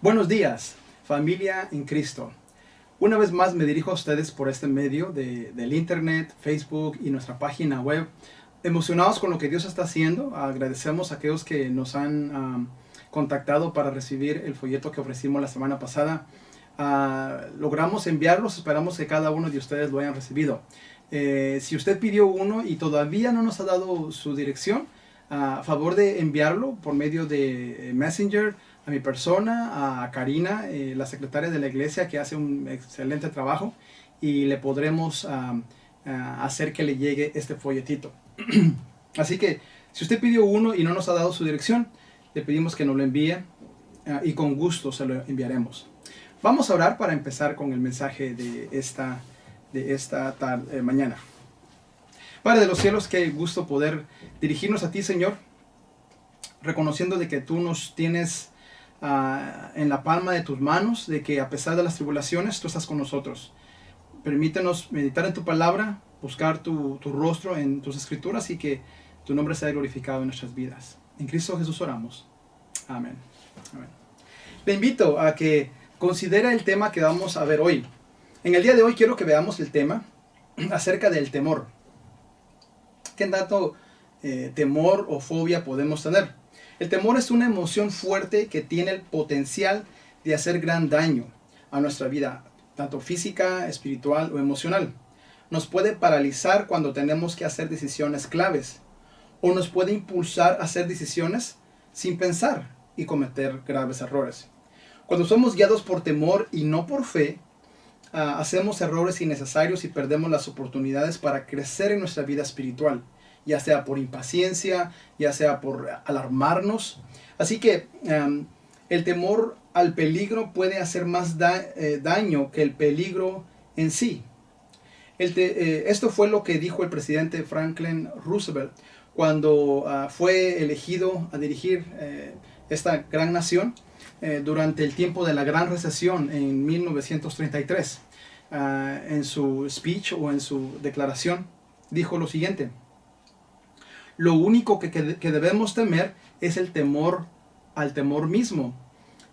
Buenos días, familia en Cristo. Una vez más me dirijo a ustedes por este medio del internet, Facebook y nuestra página web. Emocionados con lo que Dios está haciendo, agradecemos a aquellos que nos han contactado para recibir el folleto que ofrecimos la semana pasada. Logramos enviarlos, esperamos que cada uno de ustedes lo hayan recibido. Si usted pidió uno y todavía no nos ha dado su dirección, a favor de enviarlo por medio de Messenger a mi persona, a Karina, la secretaria de la iglesia, que hace un excelente trabajo, y le podremos hacer que le llegue este folletito. Así que si usted pidió uno y no nos ha dado su dirección, le pedimos que nos lo envíe y con gusto se lo enviaremos. Vamos a orar para empezar con el mensaje de esta mañana. Padre de los cielos, qué gusto poder dirigirnos a ti, Señor, reconociendo de que tú nos tienes en la palma de tus manos, de que a pesar de las tribulaciones, tú estás con nosotros. Permítenos meditar en tu palabra, buscar tu rostro en tus escrituras y que tu nombre sea glorificado en nuestras vidas. En Cristo Jesús oramos. Amén. Amén. Le invito a que considere el tema que vamos a ver hoy. En el día de hoy quiero que veamos el tema acerca del temor. ¿Qué tanto temor o fobia podemos tener? El temor es una emoción fuerte que tiene el potencial de hacer gran daño a nuestra vida, tanto física, espiritual o emocional. Nos puede paralizar cuando tenemos que hacer decisiones claves, o nos puede impulsar a hacer decisiones sin pensar y cometer graves errores. Cuando somos guiados por temor y no por fe, hacemos errores innecesarios y perdemos las oportunidades para crecer en nuestra vida espiritual, ya sea por impaciencia, ya sea por alarmarnos. Así que el temor al peligro puede hacer más daño que el peligro en sí. Esto fue lo que dijo el presidente Franklin Roosevelt cuando fue elegido a dirigir esta gran nación durante el tiempo de la Gran Recesión en 1933. En su speech o en su declaración dijo lo siguiente: lo único que debemos temer es el temor al temor mismo.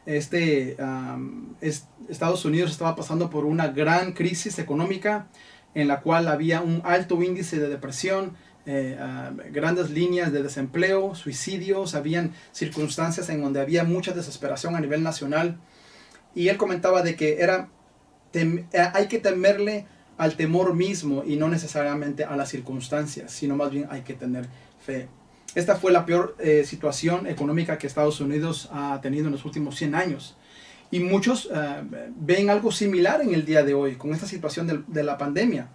Estados Unidos estaba pasando por una gran crisis económica en la cual había un alto índice de depresión, grandes líneas de desempleo, suicidios, habían circunstancias en donde había mucha desesperación a nivel nacional. Y él comentaba de que hay que temerle al temor mismo y no necesariamente a las circunstancias, sino más bien hay que tener fe. Esta fue la peor situación económica que Estados Unidos ha tenido en los últimos 100 años. Y muchos ven algo similar en el día de hoy con esta situación de la pandemia.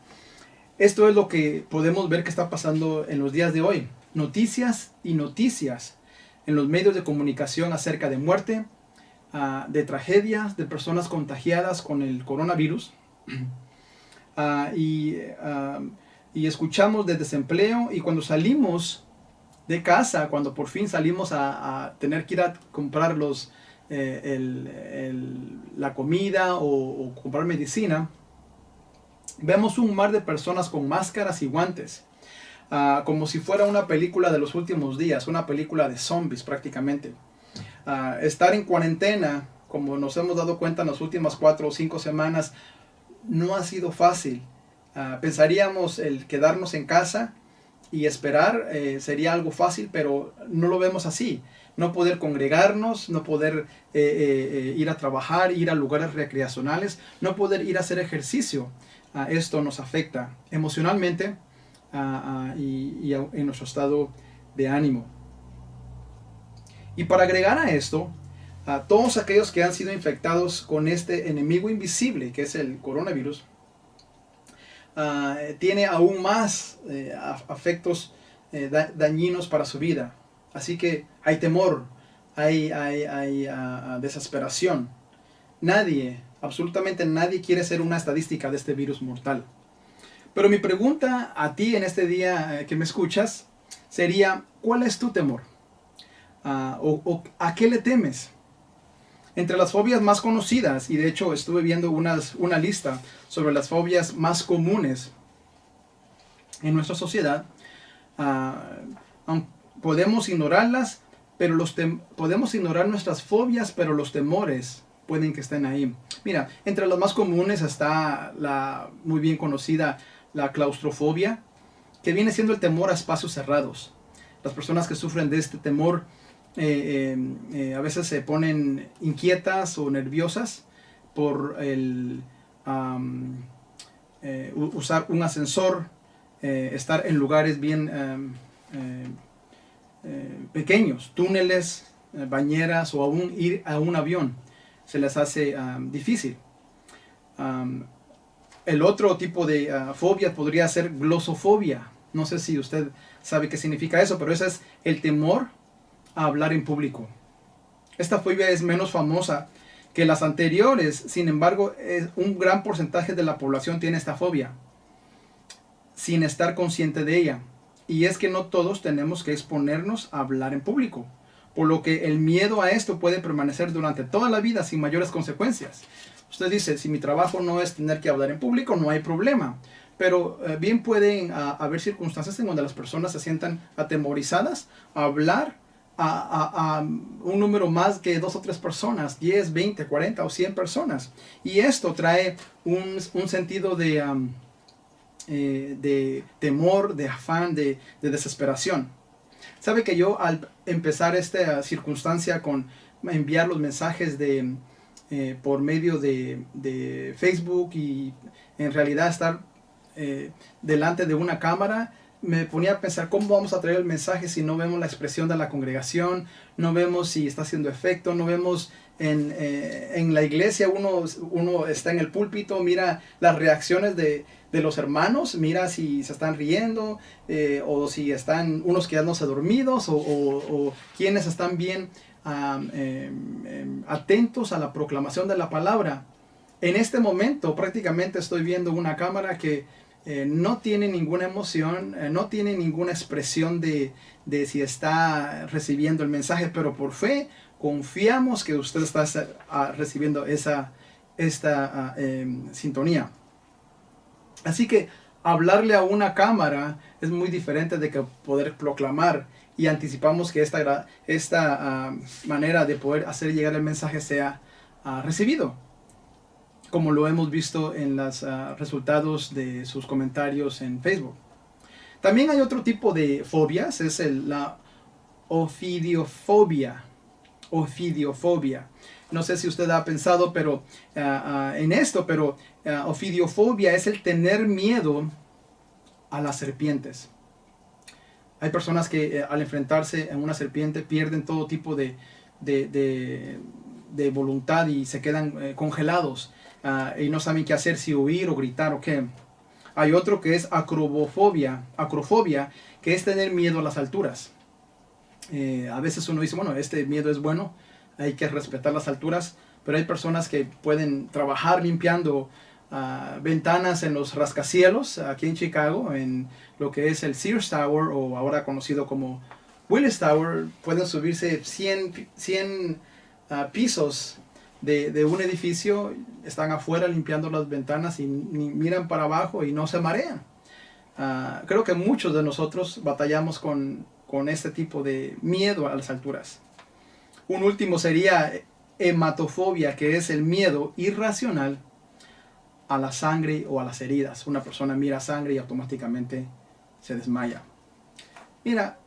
Esto es lo que podemos ver que está pasando en los días de hoy. Noticias y noticias en los medios de comunicación acerca de muerte, de tragedias, de personas contagiadas con el coronavirus. Y escuchamos de desempleo, y cuando salimos de casa, cuando por fin salimos a tener que ir a comprar la comida o comprar medicina, vemos un mar de personas con máscaras y guantes, como si fuera una película de los últimos días, una película de zombies prácticamente. Estar en cuarentena, como nos hemos dado cuenta en las últimas 4 o 5 semanas, no ha sido fácil. Pensaríamos el quedarnos en casa y esperar sería algo fácil, pero no lo vemos así. No poder congregarnos, no poder ir a trabajar, ir a lugares recreacionales, no poder ir a hacer ejercicio. Esto nos afecta emocionalmente y en nuestro estado de ánimo. Y para agregar a esto, a todos aquellos que han sido infectados con este enemigo invisible que es el coronavirus, tiene aún más efectos dañinos para su vida. Así que hay temor, hay desesperación. Absolutamente nadie quiere ser una estadística de este virus mortal. Pero mi pregunta a ti en este día que me escuchas sería: ¿cuál es tu temor? ¿O a qué le temes? Entre las fobias más conocidas, y de hecho estuve viendo una lista sobre las fobias más comunes en nuestra sociedad, podemos ignorarlas, pero podemos ignorar nuestras fobias, pero los temores pueden que estén ahí. Mira, entre los más comunes está la muy bien conocida la claustrofobia, que viene siendo el temor a espacios cerrados. Las personas que sufren de este temor a veces se ponen inquietas o nerviosas por usar un ascensor, estar en lugares bien pequeños, túneles, bañeras o aún ir a un avión. Se les hace difícil. El otro tipo de fobia podría ser glosofobia. No sé si usted sabe qué significa eso, pero ese es el temor a hablar en público. Esta fobia es menos famosa que las anteriores, sin embargo, un gran porcentaje de la población tiene esta fobia, sin estar consciente de ella. Y es que no todos tenemos que exponernos a hablar en público, por lo que el miedo a esto puede permanecer durante toda la vida sin mayores consecuencias. Usted dice, si mi trabajo no es tener que hablar en público, no hay problema. Pero bien pueden haber circunstancias en donde las personas se sientan atemorizadas a hablar a un número más que 2 o 3 personas, 10, 20, 40 o 100 personas. Y esto trae un sentido de temor, de afán, de desesperación. Sabe que yo al empezar esta circunstancia con enviar los mensajes por medio de Facebook y en realidad estar delante de una cámara, me ponía a pensar cómo vamos a traer el mensaje si no vemos la expresión de la congregación, no vemos si está haciendo efecto, no vemos en la iglesia, uno está en el púlpito, mira las reacciones de los hermanos, mira si se están riendo o si están unos quedándose dormidos o quienes están bien atentos a la proclamación de la palabra. En este momento prácticamente estoy viendo una cámara que no tiene ninguna emoción, no tiene ninguna expresión de si está recibiendo el mensaje, pero por fe confiamos que usted está recibiendo esta sintonía. Así que hablarle a una cámara es muy diferente de que poder proclamar, y anticipamos que esta manera de poder hacer llegar el mensaje sea recibido, como lo hemos visto en los resultados de sus comentarios en Facebook. También hay otro tipo de fobias, es la ofidiofobia. Ofidiofobia. No sé si usted ha pensado en esto, pero ofidiofobia es el tener miedo a las serpientes. Hay personas que al enfrentarse a una serpiente pierden todo tipo de voluntad y se quedan congelados y no saben qué hacer, si huir o gritar o qué. Hay otro que es acrofobia, que es tener miedo a las alturas. A veces uno dice, bueno, este miedo es bueno, hay que respetar las alturas, pero hay personas que pueden trabajar limpiando ventanas en los rascacielos aquí en Chicago, en lo que es el Sears Tower o ahora conocido como Willis Tower. Pueden subirse 100 pisos de un edificio, están afuera limpiando las ventanas y miran para abajo y no se marean. Creo que muchos de nosotros batallamos con este tipo de miedo a las alturas. Un último sería hematofobia, que es el miedo irracional a la sangre o a las heridas. Una persona mira sangre y automáticamente se desmaya. Mira,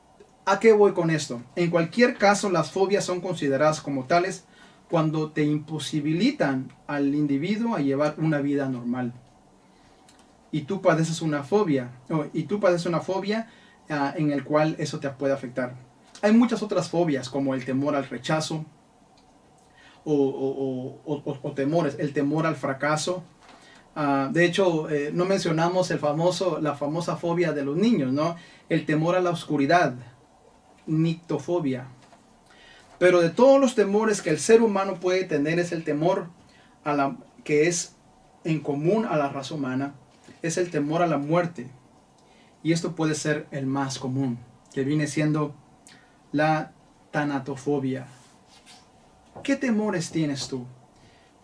¿a qué voy con esto? En cualquier caso, las fobias son consideradas como tales cuando te imposibilitan al individuo a llevar una vida normal. Y tú padeces una fobia, en el cual eso te puede afectar. Hay muchas otras fobias, como el temor al rechazo, o temores, el temor al fracaso. De hecho, no mencionamos la famosa fobia de los niños, ¿no? El temor a la oscuridad, nictofobia. Pero de todos los temores que el ser humano puede tener, es el temor que es en común a la raza humana, es el temor a la muerte. Y esto puede ser el más común, que viene siendo la tanatofobia. ¿Qué temores tienes tú?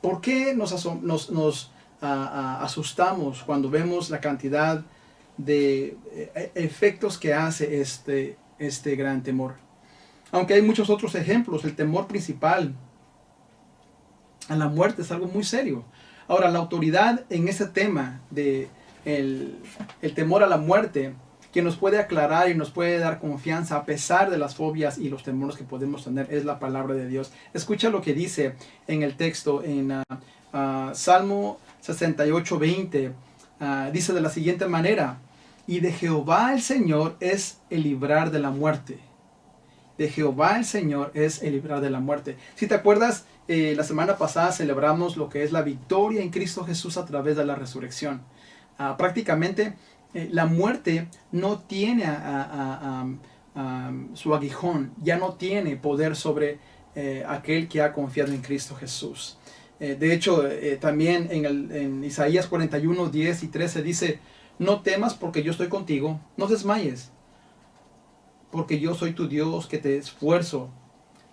¿Por qué nos asustamos cuando vemos la cantidad de efectos que hace este gran temor? Aunque hay muchos otros ejemplos, el temor principal a la muerte es algo muy serio. Ahora, la autoridad en ese tema de el temor a la muerte, que nos puede aclarar y nos puede dar confianza a pesar de las fobias y los temores que podemos tener, es la palabra de Dios. Escucha lo que dice en el texto, en Salmo 68:20. Dice de la siguiente manera: y de Jehová el Señor es el librar de la muerte. De Jehová el Señor es el librar de la muerte. Si te acuerdas, la semana pasada celebramos lo que es la victoria en Cristo Jesús a través de la resurrección. Prácticamente la muerte no tiene su aguijón, ya no tiene poder sobre aquel que ha confiado en Cristo Jesús. De hecho, también en Isaías 41, 10 y 13 dice: no temas porque yo estoy contigo, no desmayes, porque yo soy tu Dios que te esfuerzo.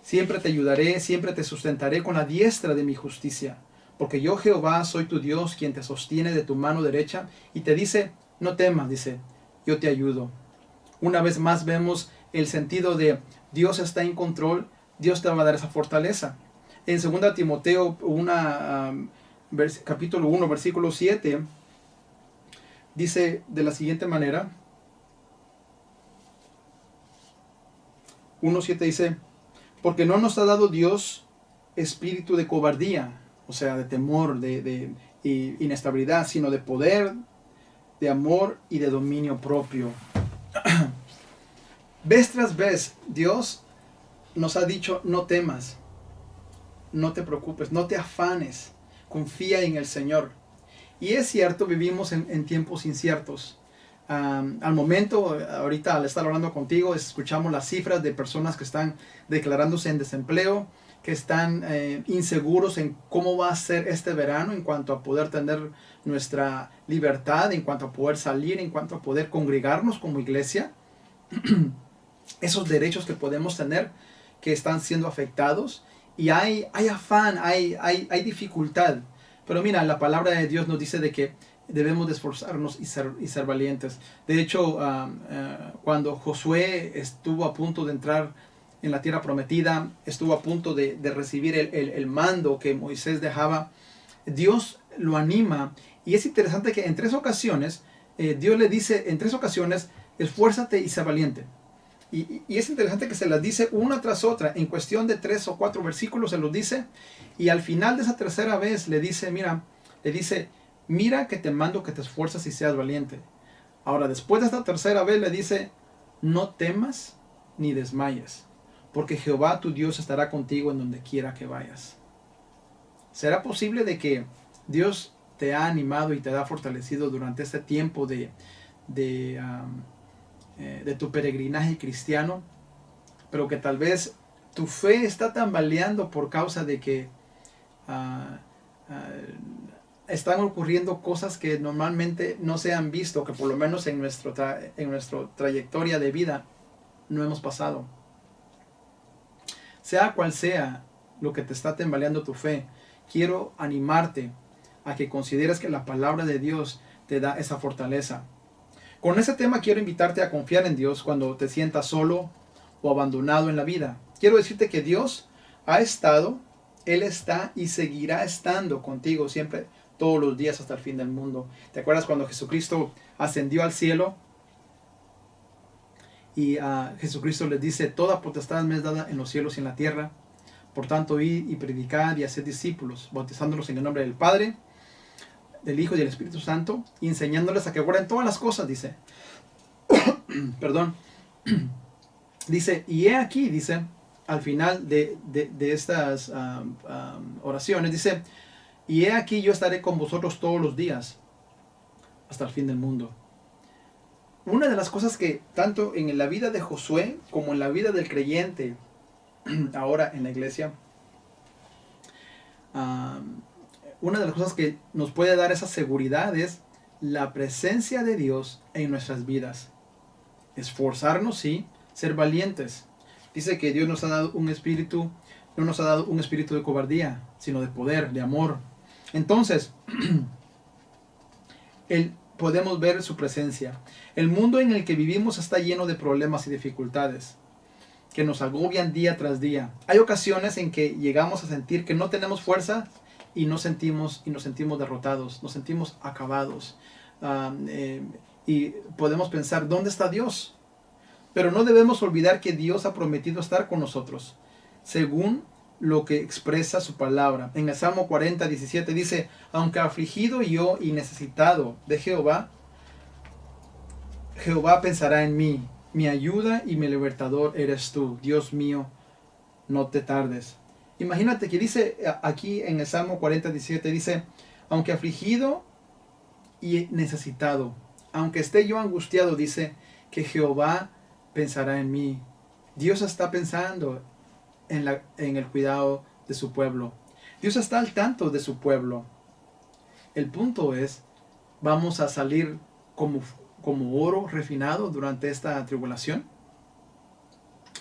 Siempre te ayudaré, siempre te sustentaré con la diestra de mi justicia. Porque yo, Jehová, soy tu Dios, quien te sostiene de tu mano derecha. Y te dice: no temas, dice, yo te ayudo. Una vez más vemos el sentido de Dios está en control, Dios te va a dar esa fortaleza. En 2 Timoteo capítulo 1, versículo 7, dice de la siguiente manera. 1:7 dice: porque no nos ha dado Dios espíritu de cobardía, o sea, de temor, de inestabilidad, sino de poder, de amor y de dominio propio. Vez tras vez, Dios nos ha dicho: no temas, no te preocupes, no te afanes, confía en el Señor. Y es cierto, vivimos en tiempos inciertos. Al momento, ahorita al estar hablando contigo, escuchamos las cifras de personas que están declarándose en desempleo, que están inseguros en cómo va a ser este verano en cuanto a poder tener nuestra libertad, en cuanto a poder salir, en cuanto a poder congregarnos como iglesia. Esos derechos que podemos tener que están siendo afectados, y hay afán, hay dificultad. Pero mira, la palabra de Dios nos dice de que debemos de esforzarnos y ser valientes. De hecho, cuando Josué estuvo a punto de entrar en la tierra prometida, estuvo a punto de recibir el mando que Moisés dejaba, Dios lo anima. Y es interesante que en 3 ocasiones, Dios le dice en 3 ocasiones: esfuérzate y sé valiente. Y es interesante que se las dice una tras otra, en cuestión de 3 o 4 versículos se los dice, y al final de esa tercera vez le dice: mira que te mando que te esfuerces y seas valiente. Ahora, después de esta tercera vez le dice: no temas ni desmayes, porque Jehová tu Dios estará contigo en donde quiera que vayas. ¿Será posible de que Dios te ha animado y te ha fortalecido durante este tiempo de tu peregrinaje cristiano, pero que tal vez tu fe está tambaleando por causa de que están ocurriendo cosas que normalmente no se han visto, que por lo menos en nuestra trayectoria de vida no hemos pasado? Sea cual sea lo que te está tambaleando tu fe, quiero animarte a que consideres que la palabra de Dios te da esa fortaleza. Con ese tema quiero invitarte a confiar en Dios cuando te sientas solo o abandonado en la vida. Quiero decirte que Dios ha estado, Él está y seguirá estando contigo siempre, todos los días hasta el fin del mundo. ¿Te acuerdas cuando Jesucristo ascendió al cielo? Y Jesucristo les dice: toda potestad me es dada en los cielos y en la tierra. Por tanto, id y predicad y haced discípulos, bautizándolos en el nombre del Padre, del Hijo y del Espíritu Santo, y enseñándoles a que guarden todas las cosas, dice. Perdón. Dice: y he aquí, dice, al final de estas oraciones, dice: y he aquí yo estaré con vosotros todos los días, hasta el fin del mundo. Una de las cosas que tanto en la vida de Josué como en la vida del creyente ahora en la iglesia, una de las cosas que nos puede dar esa seguridad es la presencia de Dios en nuestras vidas. Esforzarnos, sí, ser valientes. Dice que Dios nos ha dado un espíritu, no nos ha dado un espíritu de cobardía, sino de poder, de amor. Entonces, podemos ver su presencia. El mundo en el que vivimos está lleno de problemas y dificultades. que nos agobian día tras día. Hay ocasiones en que llegamos a sentir que no tenemos fuerza y nos sentimos derrotados, nos sentimos acabados. Y podemos pensar, ¿dónde está Dios? Pero no debemos olvidar que Dios ha prometido estar con nosotros, según lo que expresa su palabra. En el Salmo 40, 17 dice, aunque afligido yo y necesitado de Jehová, Jehová pensará en mí. Mi ayuda y mi libertador eres tú. Dios mío, no te tardes. Imagínate que dice aquí en el Salmo 40, 17, dice, aunque afligido y necesitado, aunque esté yo angustiado, dice que Jehová pensará en mí. Dios está pensando en el cuidado de su pueblo. Dios está al tanto de su pueblo. El punto es, ¿vamos a salir como oro refinado durante esta tribulación?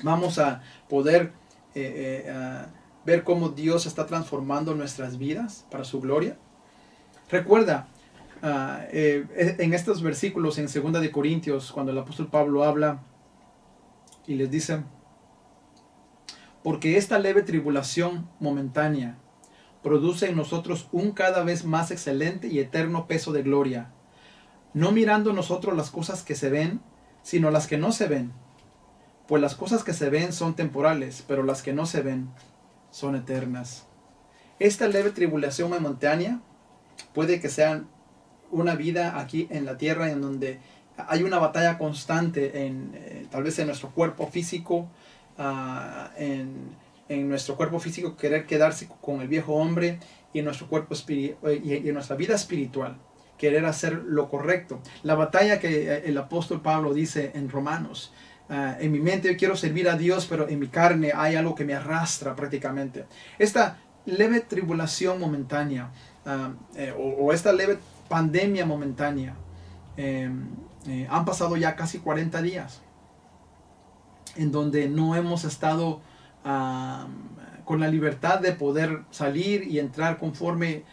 ¿Vamos a poder ver cómo Dios está transformando nuestras vidas para su gloria? Recuerda, en estos versículos en 2 de Corintios, cuando el apóstol Pablo habla y les dice, porque esta leve tribulación momentánea produce en nosotros un cada vez más excelente y eterno peso de gloria, no mirando nosotros las cosas que se ven, sino las que no se ven. Pues las cosas que se ven son temporales, pero las que no se ven son eternas. Esta leve tribulación momentánea puede que sea una vida aquí en la tierra en donde hay una batalla constante tal vez en nuestro cuerpo físico, en nuestro cuerpo físico querer quedarse con el viejo hombre, y en nuestro cuerpo y en nuestra vida espiritual querer hacer lo correcto. La batalla que el apóstol Pablo dice en Romanos, en mi mente yo quiero servir a Dios, pero en mi carne hay algo que me arrastra prácticamente. Esta leve tribulación momentánea, o esta leve pandemia momentánea, han pasado ya casi 40 días en donde no hemos estado con la libertad de poder salir y entrar conforme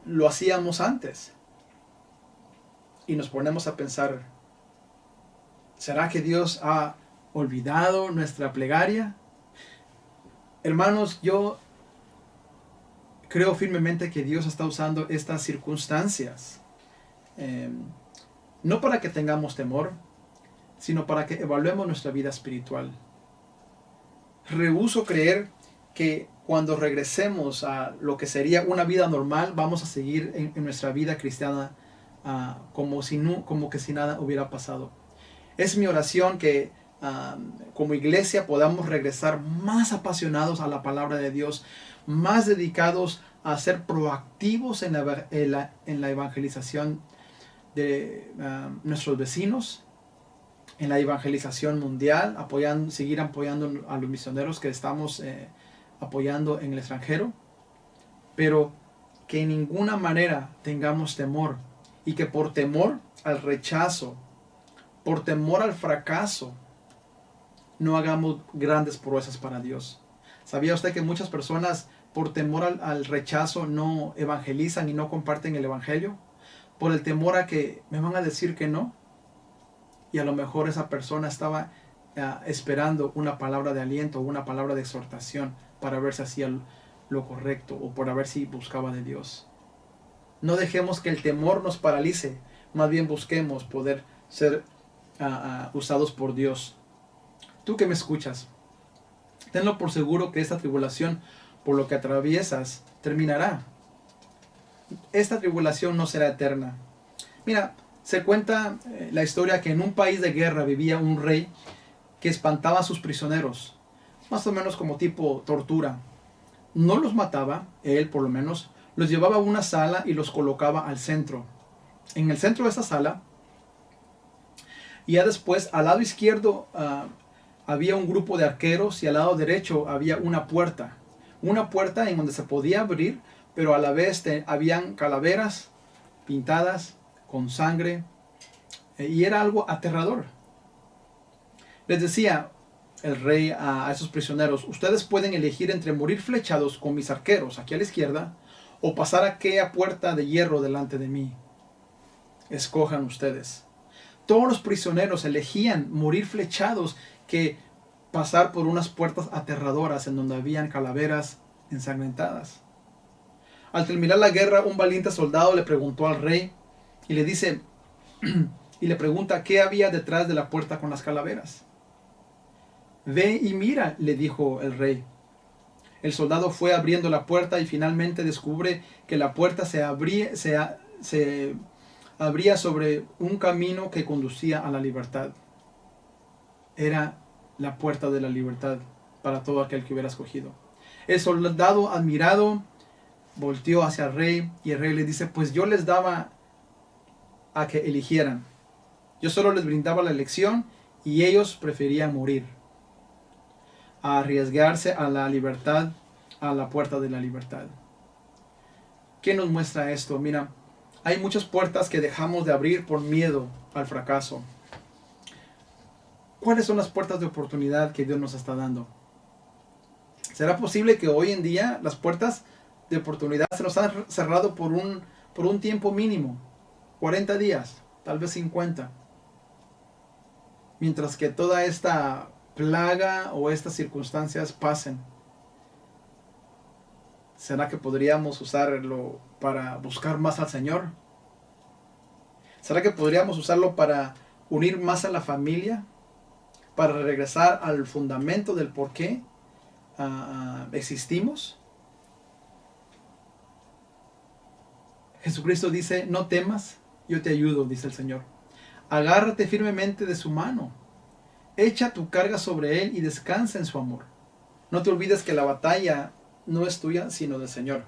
lo hacíamos antes. Y nos ponemos a pensar, ¿será que Dios ha olvidado nuestra plegaria? Hermanos, yo creo firmemente que Dios está usando estas circunstancias, no para que tengamos temor, sino para que evaluemos nuestra vida espiritual. Rehúso creer que cuando regresemos a lo que sería una vida normal, vamos a seguir en nuestra vida cristiana como que si nada hubiera pasado. Es mi oración que como iglesia podamos regresar más apasionados a la palabra de Dios, más dedicados a ser proactivos en la evangelización de nuestros vecinos, en la evangelización mundial, seguir apoyando a los misioneros que estamos apoyando en el extranjero, pero que en ninguna manera tengamos temor, y que por temor al rechazo, por temor al fracaso, no hagamos grandes proezas para Dios. ¿Sabía usted que muchas personas por temor al rechazo no evangelizan y no comparten el evangelio? Por el temor a que me van a decir que no. Y a lo mejor esa persona estaba esperando una palabra de aliento o una palabra de exhortación para ver si hacía lo correcto o para ver si buscaba de Dios. No dejemos que el temor nos paralice, más bien busquemos poder ser usados por Dios. Tú que me escuchas, tenlo por seguro que esta tribulación por lo que atraviesas terminará. Esta tribulación no será eterna. Mira, se cuenta la historia que en un país de guerra vivía un rey que espantaba a sus prisioneros, más o menos como tipo tortura. No los mataba, él por lo menos, los llevaba a una sala y los colocaba al centro. En el centro de esa sala, y ya después al lado izquierdo había un grupo de arqueros y al lado derecho había una puerta en donde se podía abrir, pero a la vez habían calaveras pintadas con sangre, y era algo aterrador. Les decía el rey a esos prisioneros, ustedes pueden elegir entre morir flechados con mis arqueros aquí a la izquierda, o pasar aquella puerta de hierro delante de mí. Escojan ustedes. Todos los prisioneros elegían morir flechados que pasar por unas puertas aterradoras en donde habían calaveras ensangrentadas. Al terminar la guerra, un valiente soldado le preguntó al rey y le dice y le pregunta qué había detrás de la puerta con las calaveras. Ve y mira, le dijo el rey. El soldado fue abriendo la puerta y finalmente descubre que la puerta se abría sobre un camino que conducía a la libertad. Era la puerta de la libertad para todo aquel que hubiera escogido. El soldado, admirado, volteó hacia el rey y el rey le dice, pues yo les daba a que eligieran. Yo solo les brindaba la elección y ellos preferían morir a arriesgarse a la libertad, a la puerta de la libertad. ¿Qué nos muestra esto? Mira, hay muchas puertas que dejamos de abrir por miedo al fracaso. ¿Cuáles son las puertas de oportunidad que Dios nos está dando? ¿Será posible que hoy en día las puertas de oportunidad se nos han cerrado por un tiempo mínimo? 40 días, tal vez 50. Mientras que toda esta plaga o estas circunstancias pasen. ¿Será que podríamos usarlo para buscar más al Señor? ¿Será que podríamos usarlo para unir más a la familia? ¿Para regresar al fundamento del por qué existimos? Jesucristo dice, no temas, yo te ayudo, dice el Señor. Agárrate firmemente de su mano. Echa tu carga sobre Él y descansa en su amor. No te olvides que la batalla no es tuya, sino del Señor.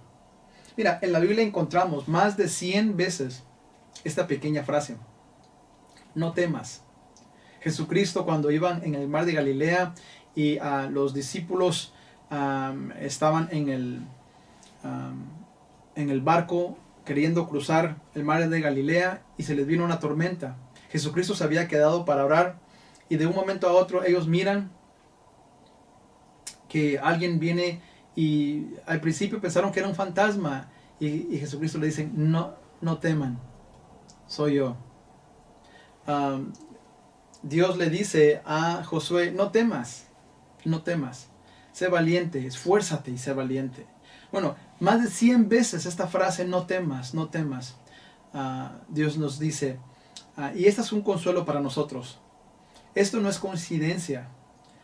Mira, en la Biblia encontramos más de 100 veces esta pequeña frase. No temas. Jesucristo, cuando iban en el mar de Galilea y los discípulos estaban en el barco queriendo cruzar el mar de Galilea y se les vino una tormenta. Jesucristo se había quedado para orar y de un momento a otro ellos miran que alguien viene y al principio pensaron que era un fantasma y Jesucristo le dice, no teman, soy yo. Dios le dice a Josué, no temas, sé valiente, esfuérzate y sé valiente. Bueno, más de 100 veces esta frase, no temas, Dios nos dice, y este es un consuelo para nosotros. Esto no es coincidencia,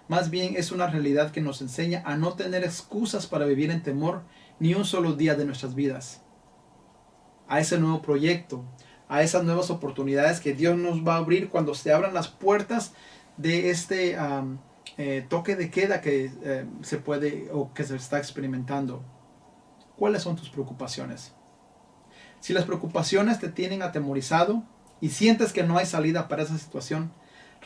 más bien es una realidad que nos enseña a no tener excusas para vivir en temor ni un solo día de nuestras vidas. A ese nuevo proyecto, a esas nuevas oportunidades que Dios nos va a abrir cuando se abran las puertas de este toque de queda que se puede o que se está experimentando. ¿Cuáles son tus preocupaciones? Si las preocupaciones te tienen atemorizado y sientes que no hay salida para esa situación,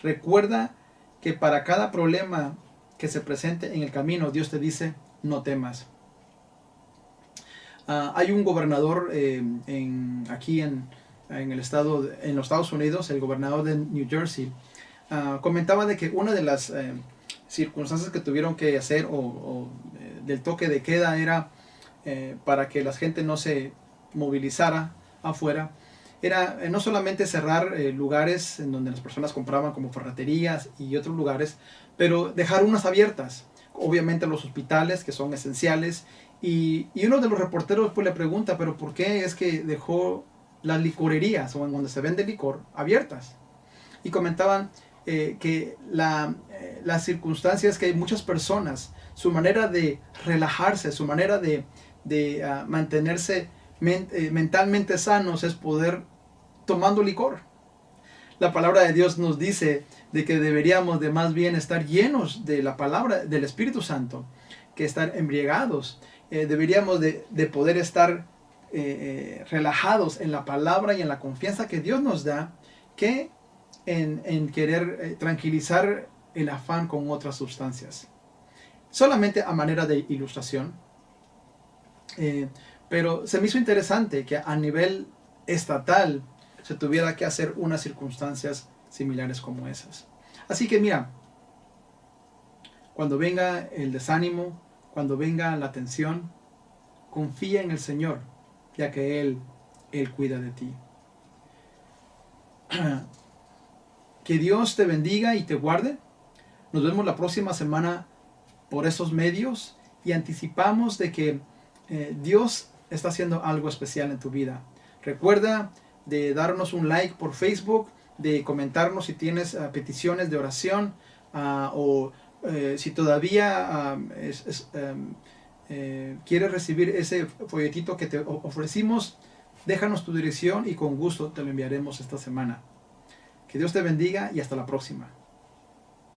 recuerda que para cada problema que se presente en el camino, Dios te dice, no temas. Hay un gobernador aquí en el estado, en los Estados Unidos, el gobernador de New Jersey, comentaba de que una de las circunstancias que tuvieron que hacer del toque de queda era para que la gente no se movilizara afuera, era no solamente cerrar lugares en donde las personas compraban como ferreterías y otros lugares, pero dejar unas abiertas, obviamente los hospitales que son esenciales, y uno de los reporteros pues le pregunta, pero ¿por qué es que dejó las licorerías o en donde se vende licor abiertas? Y comentaban que las circunstancias que hay muchas personas, su manera de relajarse, su manera de mantenerse mentalmente sanos es poder tomando licor. La palabra de Dios nos dice de que deberíamos de más bien estar llenos de la palabra del Espíritu Santo que estar embriagados. Deberíamos de poder estar relajados en la palabra y en la confianza que Dios nos da, que en querer tranquilizar el afán con otras sustancias. Solamente a manera de ilustración. Pero se me hizo interesante que a nivel estatal se tuviera que hacer unas circunstancias similares como esas. Así que mira, cuando venga el desánimo, cuando venga la tensión, confía en el Señor, ya que Él cuida de ti. Que Dios te bendiga y te guarde. Nos vemos la próxima semana por esos medios y anticipamos de que Dios está haciendo algo especial en tu vida. Recuerda de darnos un like por Facebook, de comentarnos si tienes peticiones de oración o si todavía quieres recibir ese folletito que te ofrecimos, déjanos tu dirección y con gusto te lo enviaremos esta semana. Que Dios te bendiga y hasta la próxima.